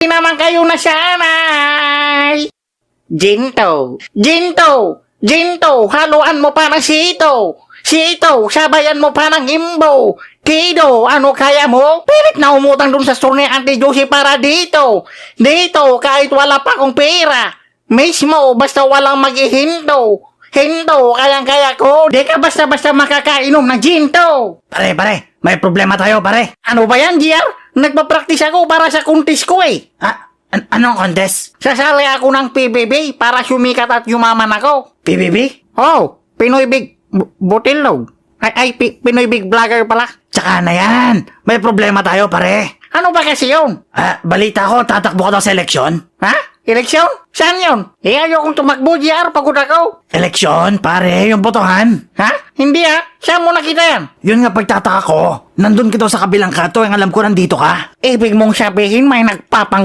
Hindi naman kayo nasanay. Ginto, Ginto, Ginto, haluan mo pa ng sito. Sito, sabayan mo pa ng imbo. Kido, ano kaya mo? Pilit na umutang dun sa store ni Auntie Josie para dito. Dito, kahit wala pa akong pera. Mismo, basta walang mag-ihinto. Hinto, kayang-kaya ko. Di ka basta-basta makakainom ng ginto. Pare, may problema tayo, pare. Ano ba yan, GR? Nagpa-practice ako para sa contest ko eh. Anong contest? Sasali ako ng PBB para sumikat at yumaman ako. PBB? Oh, Pinoy Big Butilog. Pinoy Big Vlogger pala. Tsaka na yan. May problema tayo, pare. Ano ba kasi yun? Balita ko, tatakbo ka daw sa eleksyon. Ha? Eleksyon? Saan yun? Ayaw kong tumakbo, GR, pagod ako. Eleksyon, pare, yung botohan. Ha? Hindi saan mo nakita yan? Yun nga pagtataka ko. Nandun ka daw sa kabilang kato, ang alam ko nandito ka. Ibig mong sabihin may nagpapang